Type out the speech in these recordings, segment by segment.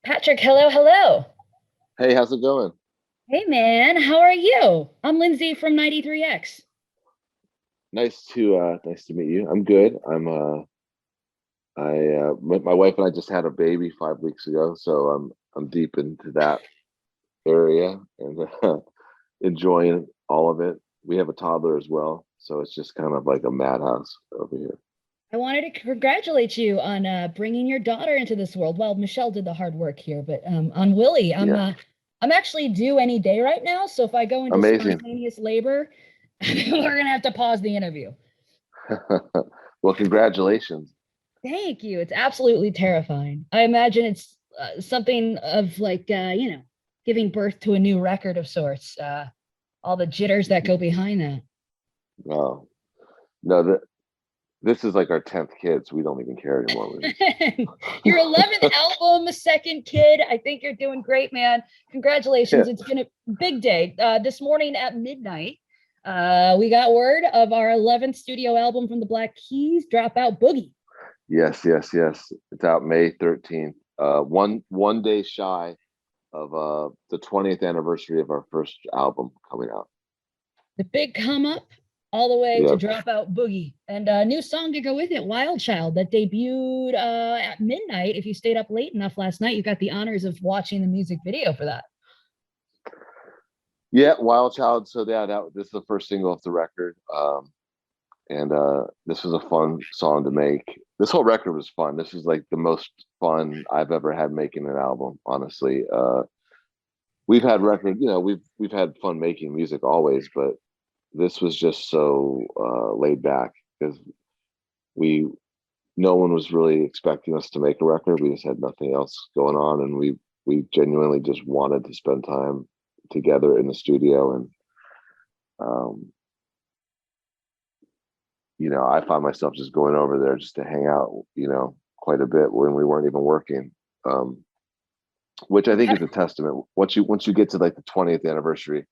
Patrick, hello, hello. Hey, how's it going? Hey, man, how are you? I'm Lyndsey from 93X. Nice to meet you. I'm good. My wife and I just had a baby 5 weeks ago, so I'm deep into that area and enjoying all of it. We have a toddler as well, so it's just kind of like a madhouse over here. I wanted to congratulate you on bringing your daughter into this world. Well, Michelle did the hard work here, but on Willie, Yeah, I'm actually due any day right now. So if I go into amazing. spontaneous labor, we're gonna have to pause the interview. Well, congratulations. Thank you. It's absolutely terrifying. I imagine it's something of like giving birth to a new record of sorts. All the jitters that go behind that. No, no, this is like our 10th kid, so we don't even care anymore. Your 11th album, second kid. I think you're doing great, man. Yeah. Congratulations. It's been a big day. This morning at midnight, we got word of our 11th studio album from the Black Keys, Dropout Boogie. Yes, yes, yes. It's out May 13th. One day shy of the 20th anniversary of our first album coming out. The big come up all the way to Yep. Dropout Boogie. And a new song to go with it, Wild Child, that debuted at midnight. If you stayed up late enough last night, you got the honors of watching the music video for that. Yeah, Wild Child. So yeah, this is the first single off the record. And this was a fun song to make. This whole record was fun. This is like the most fun I've ever had making an album, honestly. We've had we've had fun making music always, but this was just so laid back because we no one was really expecting us to make a record. We just had nothing else going on, and we genuinely just wanted to spend time together in the studio. And um, I find myself just going over there just to hang out, quite a bit when we weren't even working. Um, which I think is a testament. Once you get to like the 20th anniversary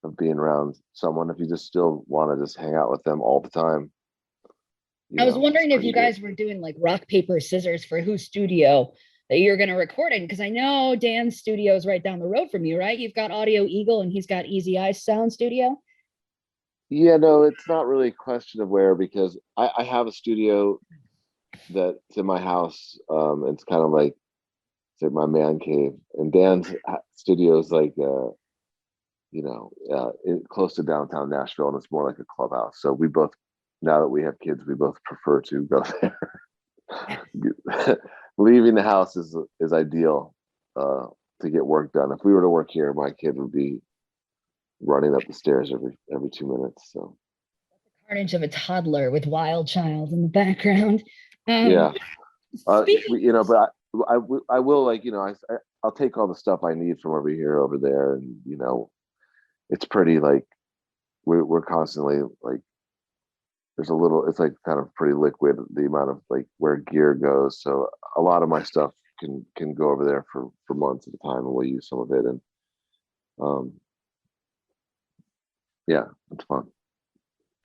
of being around someone, if you just still want to just hang out with them all the time, I was it's wondering if pretty you good. guys were doing like rock, paper, scissors for whose studio that you're going to record in. Because I know Dan's studio is right down the road from you, right? You've got Audio Eagle and he's got Easy Eyes Sound Studio. Yeah, no, it's not really a question of where because I have a studio that's in my house. It's kind of like it's like my man cave, and Dan's studio is like close to downtown Nashville, and it's more like a clubhouse. So we both, now that we have kids, we both prefer to go there. Leaving the house is ideal to get work done. If we were to work here, my kid would be running up the stairs every 2 minutes. So Carnage of a toddler with Wild Child in the background. Um, yeah, speaking, but I will like I'll take all the stuff I need from over here over there, and it's pretty like we're constantly like there's a little it's like kind of pretty liquid the amount of like where gear goes. So a lot of my stuff can go over there for months at a time, and we'll use some of it. And um yeah, it's fun.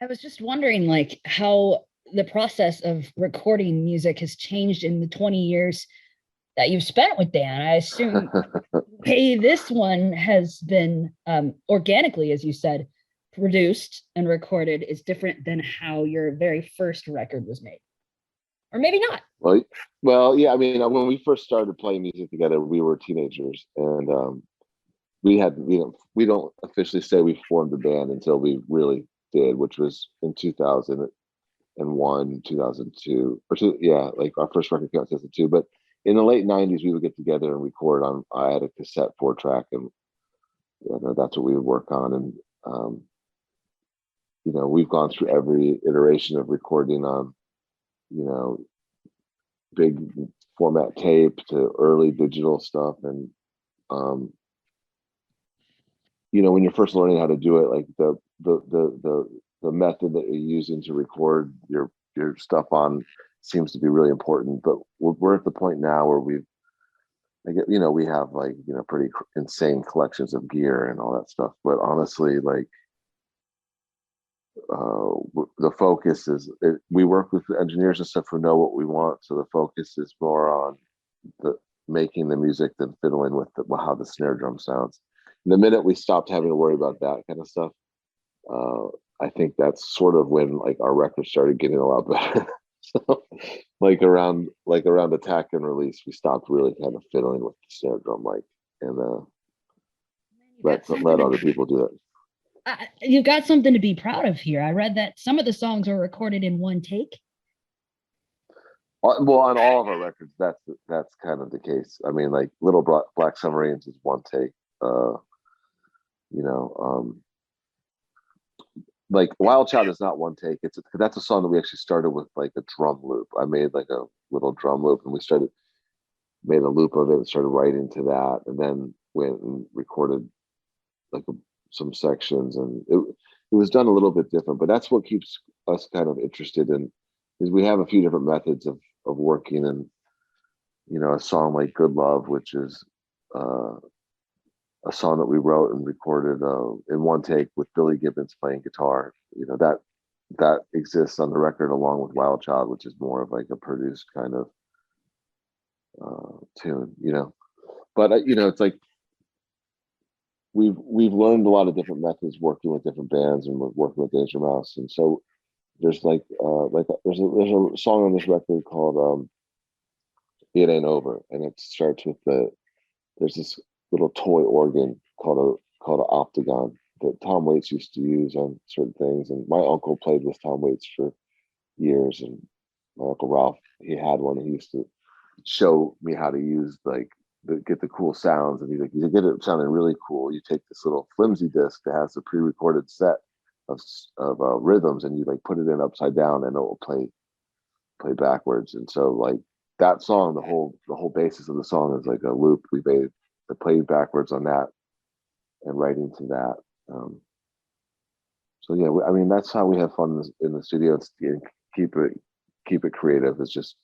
I was just wondering like how the process of recording music has changed in the 20 years that you've spent with Dan. I assume, hey, this one has been organically, as you said, produced and recorded is different than how your very first record was made. Or maybe not. well yeah, I mean, when we first started playing music together, we were teenagers, and we don't officially say we formed the band until we really did, which was in 2001, 2002, or two, yeah, like our first record came out in 2002. But in the late 90s, we would get together and record on. I had a cassette 4 track, and that's what we would work on. And um, we've gone through every iteration of recording on, you know, big format tape to early digital stuff. And um, when you're first learning how to do it, like the method that you're using to record your stuff on seems to be really important. But we're at the point now where we have like pretty insane collections of gear and all that stuff. But honestly, like the focus we work with engineers and stuff who know what we want, so the focus is more on the making the music than fiddling with how the snare drum sounds. And the minute we stopped having to worry about that kind of stuff, I think that's sort of when like our records started getting a lot better. So around Attack and Release, we stopped really kind of fiddling with the snare drum, and let other people do it. You've got something to be proud of here. I read that some of the songs were recorded in one take. Well, on all of our records, that's kind of the case. I mean, like Little Black Submarines is one take. Like Wild Child is not one take. That's a song that we actually started with like a drum loop. I made like a little drum loop, and we made a loop of it and started writing to that, and then went and recorded like some sections, and it was done a little bit different. But that's what keeps us kind of interested in, is we have a few different methods of working. And a song like Good Love, which is a song that we wrote and recorded in one take with Billy Gibbons playing guitar, that exists on the record along with Wild Child, which is more of like a produced kind of tune. But it's like we've learned a lot of different methods working with different bands and working with Danger Mouse. And so there's there's a song on this record called It Ain't Over, and it starts with there's this little toy organ called an octagon that Tom Waits used to use on certain things. And my uncle played with Tom Waits for years, and my Uncle Ralph, he had one. He used to show me how to use get the cool sounds, and he's like, you get it sounding really cool, you take this little flimsy disc that has a pre-recorded set of rhythms, and you like put it in upside down, and it will play backwards. And so like that song, the whole basis of the song is like a loop we made that played backwards on that and writing to that. So yeah, I mean, that's how we have fun in the studio. It's keep it creative. It's just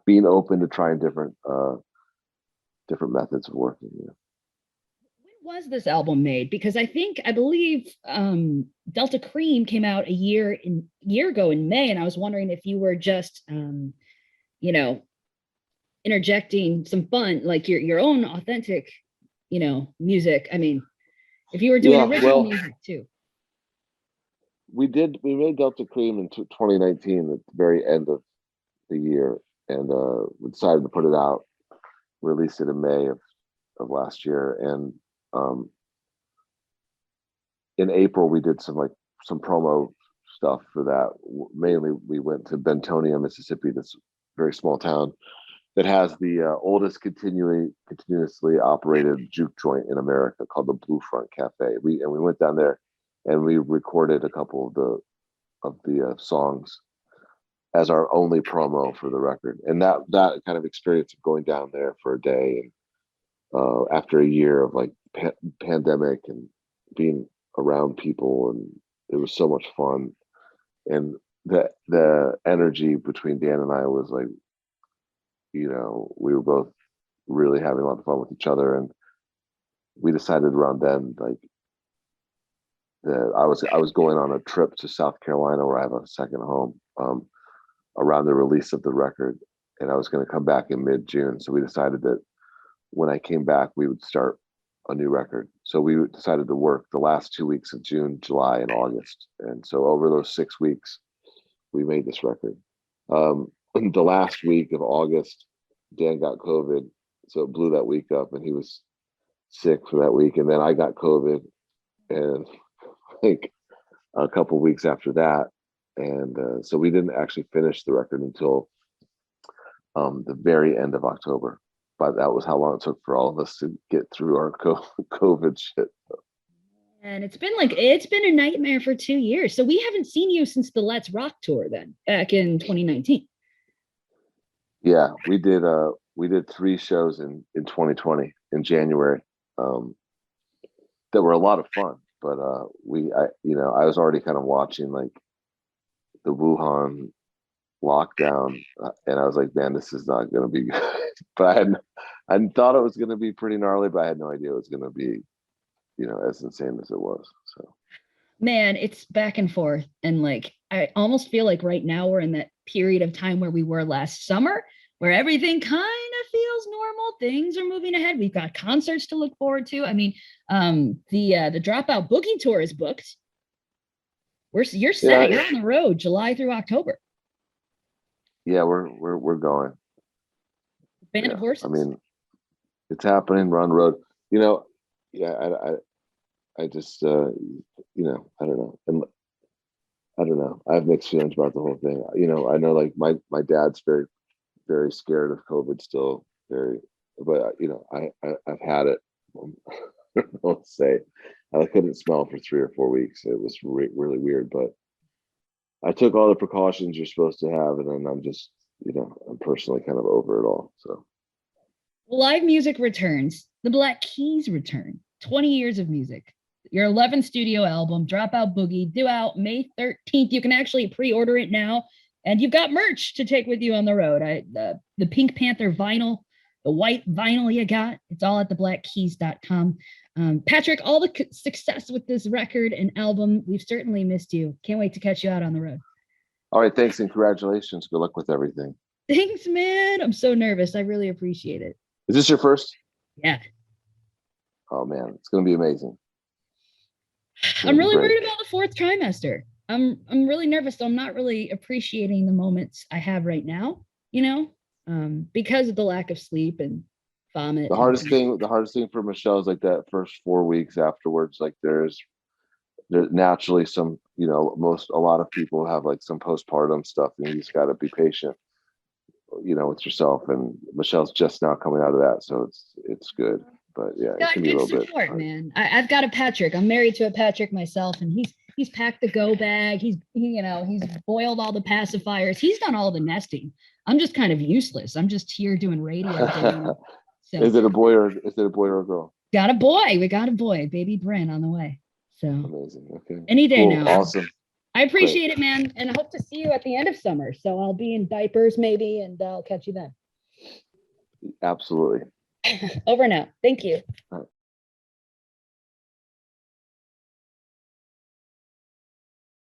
being open to trying different methods of working. Yeah. When was this album made? Because I believe Delta Cream came out a year ago in May, and I was wondering if you were just interjecting some fun, like your own authentic, music. I mean, if you were doing original music too. We made Delta Cream in 2019 at the very end of the year, and we decided to put it out, release it in May of last year. And in April we did some promo stuff for that. Mainly we went to Bentonia, Mississippi, this very small town that has the oldest continuously operated juke joint in America, called the Blue Front Cafe. We went down there and we recorded a couple of the songs as our only promo for the record. And that kind of experience of going down there for a day, and after a year of like pandemic and being around people, and it was so much fun. And the energy between Dan and I was like, we were both really having a lot of fun with each other. And we decided around then, like, that I was going on a trip to South Carolina, where I have a second home, around the release of the record, and I was going to come back in mid-June. So we decided that when I came back, we would start a new record. So we decided to work the last 2 weeks of June, July, and August. And so over those 6 weeks, we made this record. The last week of August, Dan got COVID, so it blew that week up, and he was sick for that week. And then I got COVID, and like a couple of weeks after that. And so we didn't actually finish the record until the very end of October. But that was how long it took for all of us to get through our COVID shit. And it's been a nightmare for 2 years. So we haven't seen you since the Let's Rock tour then, back in 2019. Yeah, we did 3 shows in 2020 in January, that were a lot of fun. But I was already kind of watching like the Wuhan lockdown, and I was like, man, this is not going to be good. But I thought it was going to be pretty gnarly, but I had no idea it was going to be, as insane as it was. So, man, it's back and forth. And like, I almost feel like right now we're in that period of time where we were last summer, where everything kind of feels normal. Things are moving ahead. We've got concerts to look forward to. I mean, the Dropout Boogie tour is booked. You're set. Yeah. You're on the road July through October. Yeah, we're going. Band of horses. I mean, it's happening. We're on the road. You know, yeah, I just, you know, I don't know. And I don't know. I have mixed feelings about the whole thing. You know, I know like my dad's very, very scared of COVID still, but you know, I've had it. I'll say I couldn't smell for 3 or 4 weeks. It was really weird, but I took all the precautions you're supposed to have, and then I'm just, you know, I'm personally kind of over it all. So Live music returns. The Black Keys return. 20 years of music. Your 11th studio album, Dropout Boogie, due out May 13th. You can actually pre-order it now. And you've got merch to take with you on the road. The Pink Panther vinyl, the white vinyl you got, it's all at theblackkeys.com. Patrick, all the success with this record and album. We've certainly missed you. Can't wait to catch you out on the road. all right, thanks and congratulations. Good luck with everything. Thanks, man. I'm so nervous. I really appreciate it. Is this your first? Yeah. Oh man, it's gonna be amazing. I'm really worried about the fourth trimester. I'm really nervous. So I'm not really appreciating the moments I have right now, you know, because of the lack of sleep and vomit. The hardest thing for Michelle is like that first 4 weeks afterwards. Like there's naturally some, you know, a lot of people have like some postpartum stuff, and you just got to be patient, you know, with yourself. And Michelle's just now coming out of that, so it's good. But yeah, it can be a little support, bit. Man, I've got a Patrick. I'm married to a Patrick myself, and he's packed the go bag. He's boiled all the pacifiers. He's done all the nesting. I'm just kind of useless. I'm just here doing radio. So, is it a boy or a girl? Got a boy. We got a boy, baby Bryn, on the way. So amazing. Okay. Any day now. Awesome. I appreciate it, man, and I hope to see you at the end of summer. So I'll be in diapers maybe, and I'll catch you then. Absolutely. Over now. Thank you.